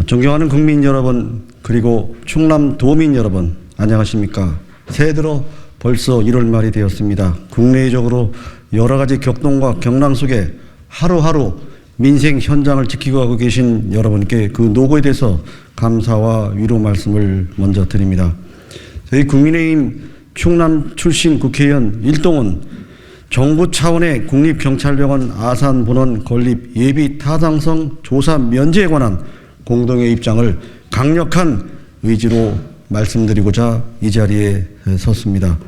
존경하는 국민 여러분, 그리고 충남 도민 여러분, 안녕하십니까? 새해 들어 벌써 1월 말이 되었습니다. 국내적으로 여러 가지 격동과 경랑 속에 하루하루 민생 현장을 지키고 가고 계신 여러분께 그 노고에 대해서 감사와 위로 말씀을 먼저 드립니다. 저희 국민의힘 충남 출신 국회의원 일동은 정부 차원의 국립경찰병원 아산본원 건립 예비 타당성 조사 면제에 관한 공동의 입장을 강력한 의지로 말씀드리고자 이 자리에 섰습니다.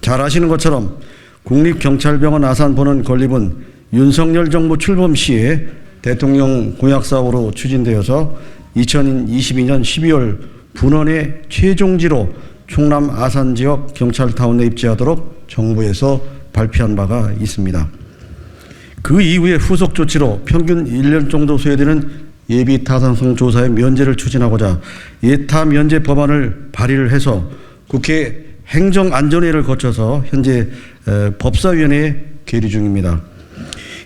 잘 아시는 것처럼 국립경찰병원 아산본원 건립은 윤석열 정부 출범 시에 대통령 공약 사업으로 추진되어서 2022년 12월 분원의 최종지로 충남 아산 지역 경찰타운에 입지하도록 정부에서 발표한 바가 있습니다. 그 이후에 후속 조치로 평균 1년 정도 소요되는 예비 타당성 조사의 면제를 추진하고자 예타 면제 법안을 발의를 해서 국회 행정안전회를 거쳐서 현재 법사위원회에 계류 중입니다.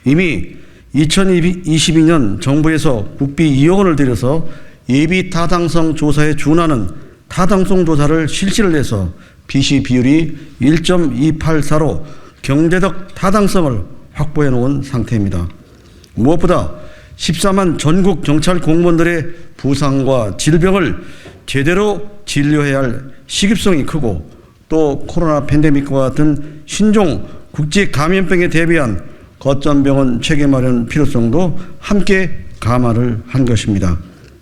이미 2022년 정부에서 국비 2억 원을 들여서 예비 타당성 조사에 준하는 타당성 조사를 실시를 해서 비시 비율이 1.284로 경제적 타당성을 확보해 놓은 상태입니다. 무엇보다 14만 전국 경찰 공무원들의 부상과 질병을 제대로 진료해야 할 시급성이 크고 또 코로나 팬데믹과 같은 신종 국제 감염병에 대비한 거점병원 체계 마련 필요성도 함께 감안을 한 것입니다.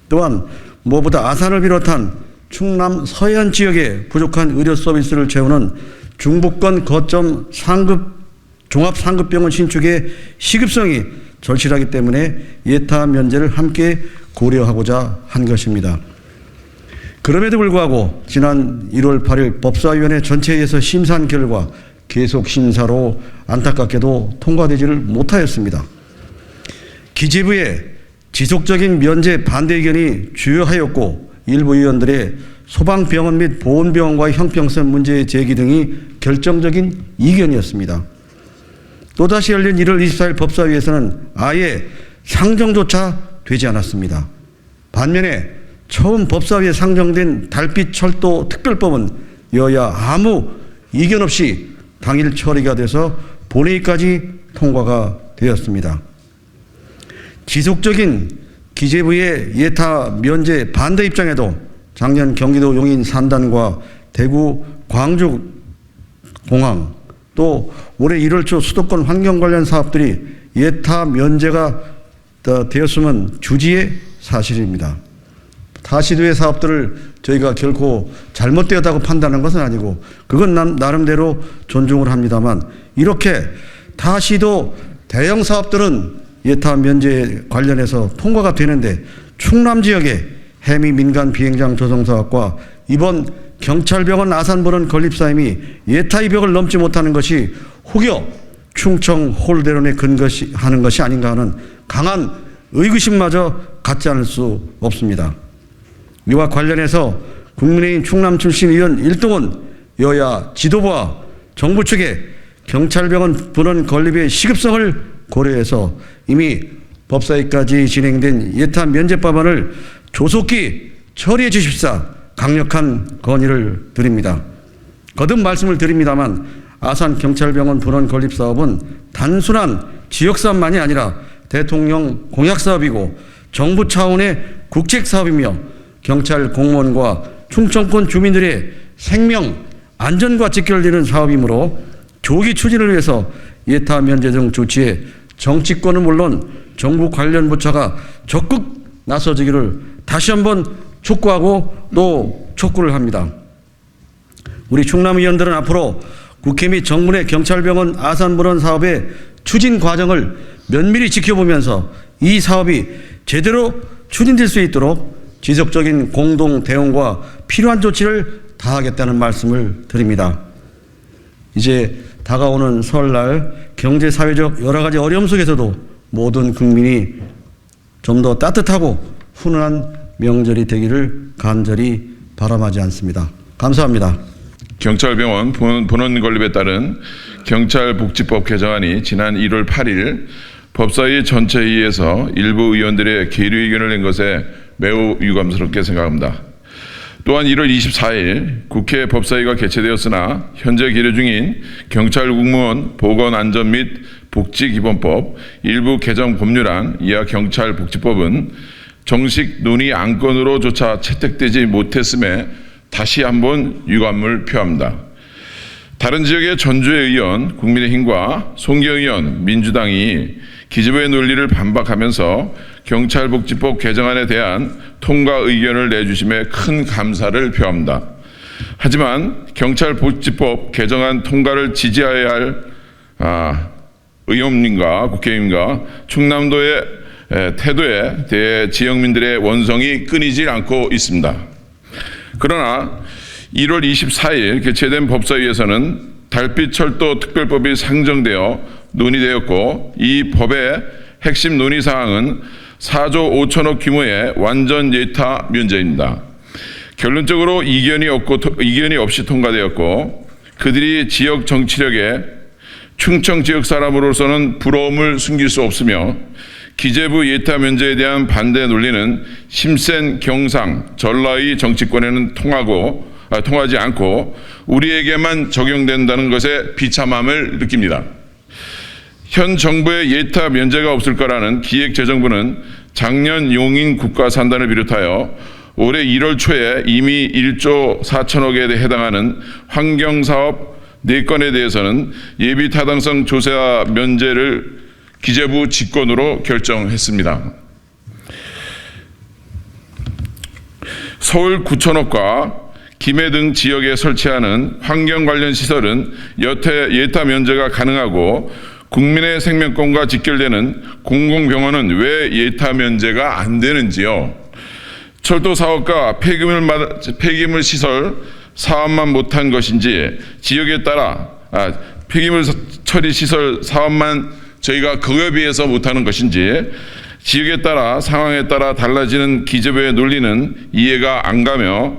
또한 무엇보다 아산을 비롯한 충남 서해안 지역의 부족한 의료 서비스를 채우는 중부권 거점 상급 종합상급병원 신축의 시급성이 절실하기 때문에 예타 면제를 함께 고려하고자 한 것입니다. 그럼에도 불구하고 지난 1월 8일 법사위원회 전체에서 심사한 결과 계속 심사로 안타깝게도 통과되지를 못하였습니다. 기재부의 지속적인 면제 반대 의견이 주요하였고 일부 의원들의 소방병원 및 보건병원과의 형평성 문제 제기 등이 결정적인 이견이었습니다. 또다시 열린 1월 24일 법사위에서는 아예 상정조차 되지 않았습니다. 반면에 처음 법사위에 상정된 달빛철도 특별법은 여야 아무 이견 없이 당일 처리가 돼서 본회의까지 통과가 되었습니다. 지속적인 기재부의 예타 면제 반대 입장에도 작년 경기도 용인 산단과 대구 광주 공항 또 올해 1월 초 수도권 환경 관련 사업들이 예타 면제가 되었으면 주지의 사실입니다. 타시도의 사업들을 저희가 결코 잘못되었다고 판단하는 것은 아니고 그건 나름대로 존중을 합니다만 이렇게 타시도 대형 사업들은 예타 면제 관련해서 통과가 되는데 충남 지역의 해미 민간 비행장 조성 사업과 이번 경찰병원 아산본원 건립 사임이 예타 200을 넘지 못하는 것이 혹여 충청 홀대론에 근거하는 것이 아닌가 하는 강한 의구심마저 갖지 않을 수 없습니다. 이와 관련해서 국민의힘 충남 출신 의원 일동은 여야 지도부와 정부 측에 경찰병원 본원 건립의 시급성을 고려해서 이미 법사위까지 진행된 예타 면제 법안을 조속히 처리해 주십사 강력한 건의를 드립니다. 거듭 말씀을 드립니다만 아산 경찰병원 본원 건립 사업은 단순한 지역 사업만이 아니라 대통령 공약 사업이고 정부 차원의 국책 사업이며 경찰 공무원과 충청권 주민들의 생명 안전과 직결되는 사업이므로 조기 추진을 위해서 예타 면제 등 조치에 정치권은 물론 정부 관련 부처가 적극 나서지기를 다시 한번 촉구하고 또 촉구를 합니다. 우리 충남 의원들은 앞으로 국회 및 정부 내 경찰병원 아산본원 사업의 추진 과정을 면밀히 지켜보면서 이 사업이 제대로 추진될 수 있도록 지속적인 공동 대응과 필요한 조치를 다하겠다는 말씀을 드립니다. 이제 다가오는 설날 경제 사회적 여러 가지 어려움 속에서도 모든 국민이 좀 더 따뜻하고 훈훈한 명절이 되기를 간절히 바람하지 않습니다. 감사합니다. 경찰병원 본원 건립에 따른 경찰복지법 개정안이 지난 1월 8일 법사위 전체회의에서 일부 의원들의 계류 의견을 낸 것에 매우 유감스럽게 생각합니다. 또한 1월 24일 국회 법사위가 개최되었으나 현재 계류 중인 경찰국무원 보건안전 및 복지기본법 일부 개정 법률안 이하 경찰복지법은 정식 논의 안건으로조차 채택되지 못했음에 다시 한번 유감을 표합니다. 다른 지역의 전주의 의원, 국민의힘과 송기 의원, 민주당이 기재부의 논리를 반박하면서 경찰복지법 개정안에 대한 통과 의견을 내주심에 큰 감사를 표합니다. 하지만 경찰복지법 개정안 통과를 지지해야 할 의원님과 국회의원과 충남도의 태도에 대해 지역민들의 원성이 끊이질 않고 있습니다. 그러나 1월 24일 개최된 법사위에서는 달빛철도 특별법이 상정되어 논의되었고 이 법의 핵심 논의사항은 4조 5천억 규모의 완전 예타 면제입니다. 결론적으로 이견이 없이 통과되었고 그들이 지역 정치력에 충청 지역 사람으로서는 부러움을 숨길 수 없으며 기재부 예타 면제에 대한 반대 논리는 힘센 경상, 전라의 정치권에는 통하지 않고 우리에게만 적용된다는 것에 비참함을 느낍니다. 현 정부의 예타 면제가 없을 거라는 기획재정부는 작년 용인 국가산단을 비롯하여 올해 1월 초에 이미 1조 4천억에 해당하는 환경사업 4건에 대해서는 예비타당성 조사 면제를 기재부 직권으로 결정했습니다. 서울 9천억과 김해 등 지역에 설치하는 환경 관련 시설은 예타 면제가 가능하고 국민의 생명권과 직결되는 공공병원은 왜 예타 면제가 안 되는지요? 철도 사업과 폐기물 시설 사업만 못한 것인지 지역에 따라 폐기물 처리 시설 사업만 저희가 그거에 비해서 못하는 것인지 지역에 따라 상황에 따라 달라지는 기재부의 논리는 이해가 안 가며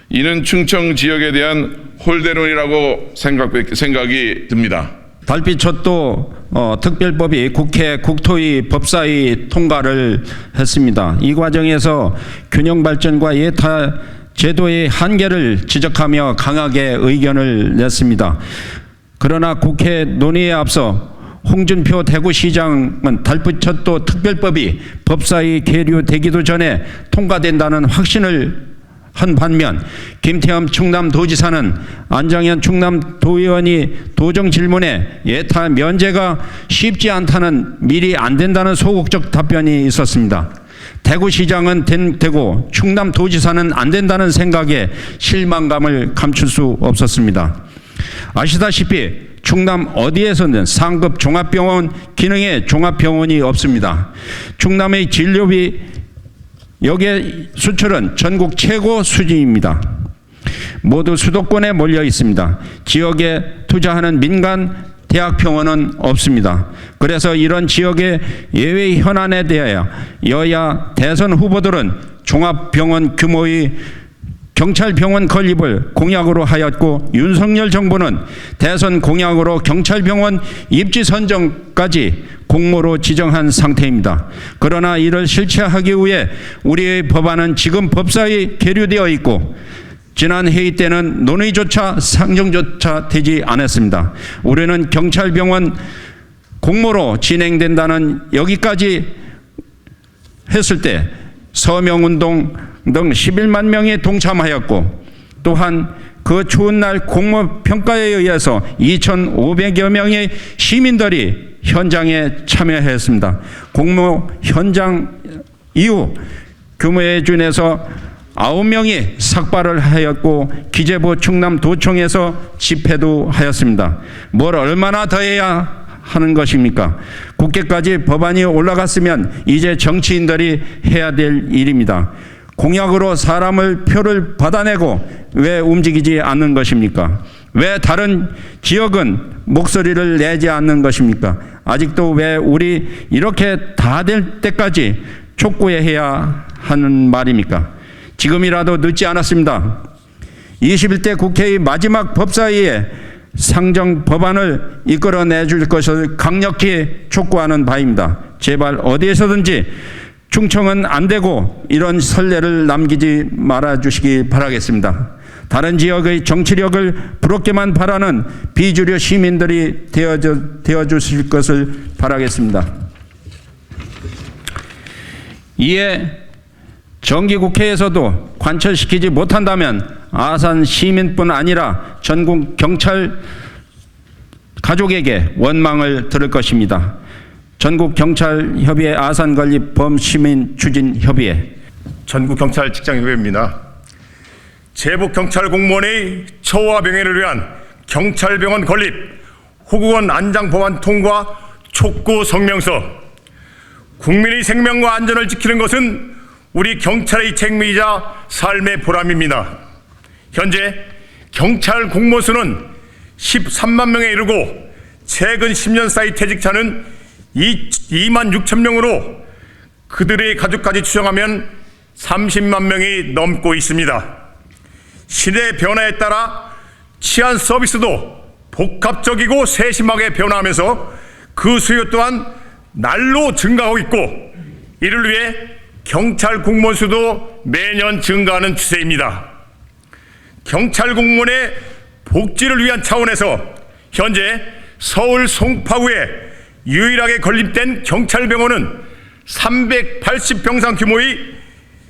이는 충청 지역에 대한 홀대론이라고 생각이 듭니다. 달빛철도 특별법이 국회 국토위 법사위 통과를 했습니다. 이 과정에서 균형 발전과 예타 제도의 한계를 지적하며 강하게 의견을 냈습니다. 그러나 국회 논의에 앞서 홍준표 대구시장은 달빛철도 특별법이 법사위 계류되기도 전에 통과된다는 확신을 한 반면 김태흠 충남도지사는 안정현 충남도의원이 도정 질문에 예타 면제가 쉽지 않다는 미리 안 된다는 소극적 답변이 있었습니다. 대구시장은 되고 충남도지사는 안 된다는 생각에 실망감을 감출 수 없었습니다. 아시다시피 충남 어디에서는 상급 종합병원 기능의 종합병원이 없습니다. 충남의 진료비 역의 수출은 전국 최고 수준입니다. 모두 수도권에 몰려 있습니다. 지역에 투자하는 민간 대학병원은 없습니다. 그래서 이런 지역의 예외 현안에 대하여 여야 대선 후보들은 종합병원 규모의 경찰병원 건립을 공약으로 하였고 윤석열 정부는 대선 공약으로 경찰병원 입지 선정까지 공모로 지정한 상태입니다. 그러나 이를 실체하기 위해 우리의 법안은 지금 법사위에 계류되어 있고 지난 회의 때는 논의조차 상정조차 되지 않았습니다. 우리는 경찰병원 공모로 진행된다는 여기까지 했을 때 서명운동 등 11만 명이 동참하였고 또한 그 추운 날 공모평가에 의해서 2,500여 명의 시민들이 현장에 참여했습니다. 공모 현장 이후 규모에 준해서 9명이 삭발을 하였고 기재부 충남도청에서 집회도 하였습니다. 뭘 얼마나 더 해야 하는 것입니까? 국회까지 법안이 올라갔으면 이제 정치인들이 해야 될 일입니다. 공약으로 사람을 표를 받아내고 왜 움직이지 않는 것입니까? 왜 다른 지역은 목소리를 내지 않는 것입니까? 아직도 왜 우리 이렇게 다 될 때까지 촉구해야 하는 말입니까? 지금이라도 늦지 않았습니다. 21대 국회의 마지막 법사위에 상정 법안을 이끌어내줄 것을 강력히 촉구하는 바입니다. 제발 어디에서든지 충청은 안 되고 이런 선례를 남기지 말아 주시기 바라겠습니다. 다른 지역의 정치력을 부럽게만 바라는 비주류 시민들이 되어 주실 것을 바라겠습니다. 이에 정기국회에서도 관철시키지 못한다면 아산 시민뿐 아니라 전국 경찰 가족에게 원망을 들을 것입니다. 전국경찰협의회 아산건립 범시민추진협의회. 전국경찰 직장협의회입니다. 제복경찰 공무원의 처우와 병행을 위한 경찰병원 건립, 호국원 안장법안 통과 촉구 성명서. 국민의 생명과 안전을 지키는 것은 우리 경찰의 책무이자 삶의 보람입니다. 현재 경찰 공무원 수는 13만 명에 이르고 최근 10년 사이 퇴직자는 2만 6천 명으로 그들의 가족까지 추정하면 30만 명이 넘고 있습니다. 시대 변화에 따라 치안 서비스도 복합적이고 세심하게 변화하면서 그 수요 또한 날로 증가하고 있고, 이를 위해 경찰 공무원 수도 매년 증가하는 추세입니다. 경찰 공무원의 복지를 위한 차원에서 현재 서울 송파구에 유일하게 건립된 경찰병원은 380병상 규모의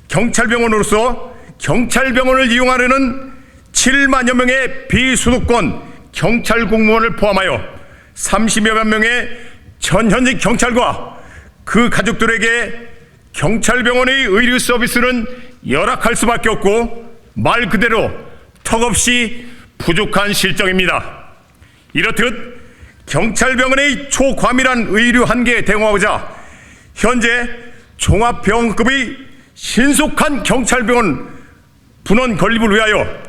경찰병원으로서 경찰병원을 이용하려는 7만여 명의 비수도권 경찰 공무원을 포함하여 30여만 명의 전현직 경찰과 그 가족들에게 경찰병원의 의료 서비스는 열악할 수밖에 없고 말 그대로 턱없이 부족한 실정입니다. 이렇듯 경찰병원의 초과밀한 의료 한계에 대응하고자 현재 종합병원급의 신속한 경찰병원 분원 건립을 위하여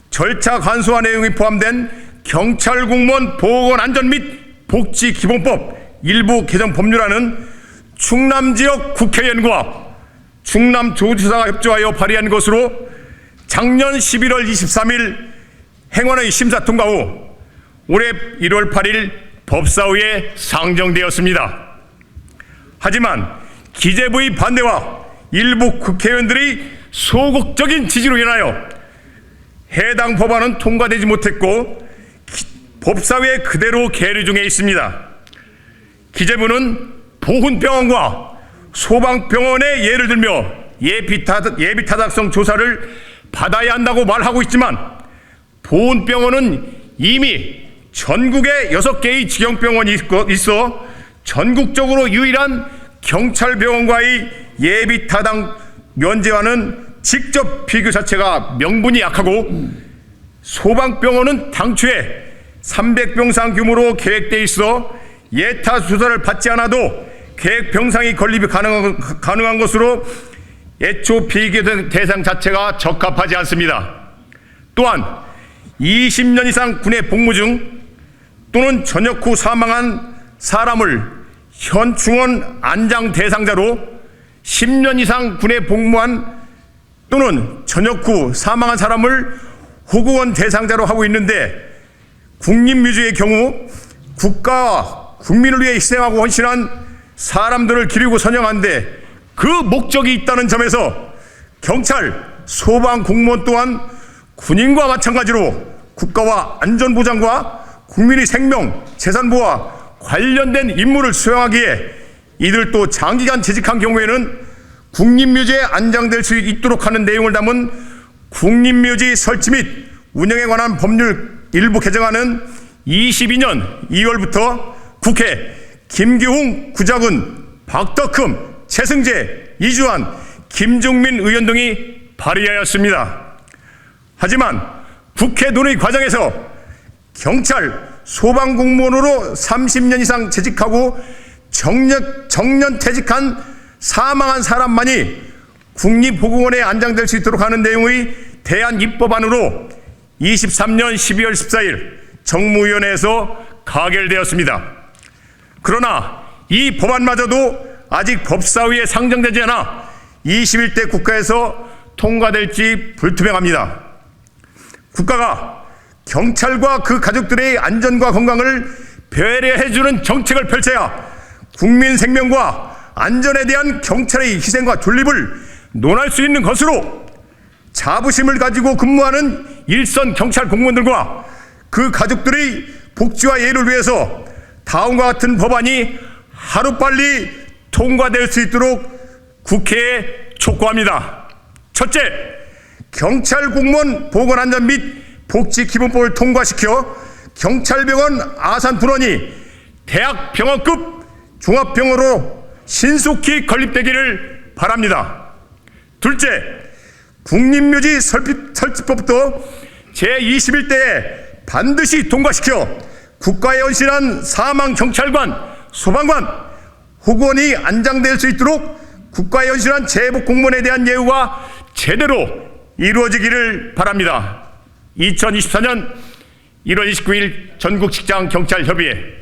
절차 간소화 내용이 포함된 경찰공무원 보건안전 및 복지기본법 일부 개정 법률안은 충남지역 국회의원과 충남도지사가 협조하여 발의한 것으로 작년 11월 23일 행원의 심사 통과 후 올해 1월 8일 법사위에 상정되었습니다. 하지만 기재부의 반대와 일부 국회의원들의 소극적인 지지로 인하여 해당 법안은 통과되지 못했고 법사위에 그대로 계류 중에 있습니다. 기재부는 보훈병원과 소방병원의 예를 들며 예비타당성 조사를 받아야 한다고 말하고 있지만 보훈병원은 이미 전국에 6개의 직영병원이 있어 전국적으로 유일한 경찰병원과의 예비타당 면제와는 직접 비교 자체가 명분이 약하고, 소방병원은 당초에 300병상 규모로 계획되어 있어 예타 조사를 받지 않아도 계획 병상이 건립이 가능한 것으로 애초 비교 대상 자체가 적합하지 않습니다. 또한 20년 이상 군에 복무 중 또는 전역 후 사망한 사람을 현충원 안장 대상자로 10년 이상 군에 복무한 또는 전역 후 사망한 사람을 호국원 대상자로 하고 있는데, 국립묘지의 경우 국가와 국민을 위해 희생하고 헌신한 사람들을 기리고 선양하는데 그 목적이 있다는 점에서 경찰, 소방 공무원 또한 군인과 마찬가지로 국가와 안전보장과 국민의 생명, 재산보호와 관련된 임무를 수행하기에 이들도 장기간 재직한 경우에는 국립묘지에 안장될 수 있도록 하는 내용을 담은 국립묘지 설치 및 운영에 관한 법률 일부 개정안은 22년 2월부터 국회 김규웅, 구자근, 박덕흠, 최승재, 이주환, 김종민 의원 등이 발의하였습니다. 하지만 국회 논의 과정에서 경찰, 소방공무원으로 30년 이상 재직하고 정년 퇴직한 사망한 사람만이 국립보건원에 안장될 수 있도록 하는 내용의 대안 입법안으로 23년 12월 14일 정무위원회에서 가결되었습니다. 그러나 이 법안마저도 아직 법사위에 상정되지 않아 21대 국회에서 통과될지 불투명합니다. 국가가 경찰과 그 가족들의 안전과 건강을 배려해주는 정책을 펼쳐야 국민 생명과 안전에 대한 경찰의 희생과 존립을 논할 수 있는 것으로 자부심을 가지고 근무하는 일선 경찰 공무원들과 그 가족들의 복지와 예의를 위해서 다음과 같은 법안이 하루빨리 통과될 수 있도록 국회에 촉구합니다. 첫째, 경찰 공무원 보건안전 및 복지기본법을 통과시켜 경찰병원 아산분원이 대학병원급 종합병원으로 신속히 건립되기를 바랍니다. 둘째, 국립묘지 설치법도 제21대에 반드시 통과시켜 국가에 헌신한 사망 경찰관, 소방관, 후원이 안장될 수 있도록 국가에 헌신한 제복 공무원에 대한 예우가 제대로 이루어지기를 바랍니다. 2024년 1월 29일 전국직장경찰협의회